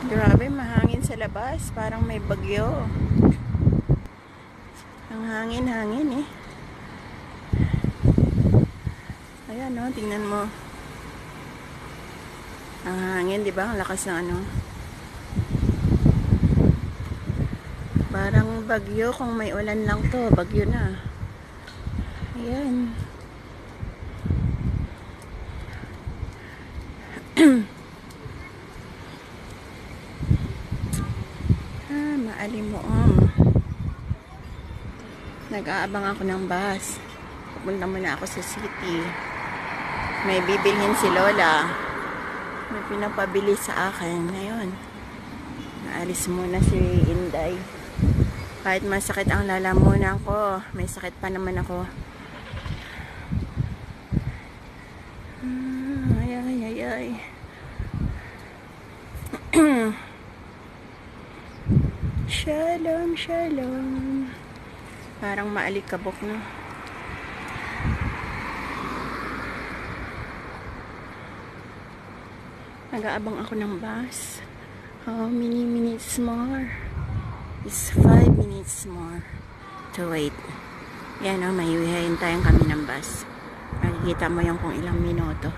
Grabe, mahangin sa labas. Parang may bagyo. Ang hangin-hangin eh. Ayan o, tingnan mo. Ang hangin, di ba? Ang lakas ng ano. Parang bagyo. Kung may ulan lang to, bagyo na. Ayan. Maalimuong. Nag-aabang ako ng bus. Pupunta muna ako sa city. May bibilhin si Lola. May pinapabili sa akin. Ngayon, naalis muna si Inday. Kahit masakit ang lalamunan ko, may sakit pa naman ako. Ay, ay, ay, ay. Shalom, shalom. Parang maalikabok na. Nag-aabang ako ng bus. How many minutes more? It's 5 minutes more to wait. Yan o, may hihintayin kami ng bus. Makikita mo yung kung ilang minuto.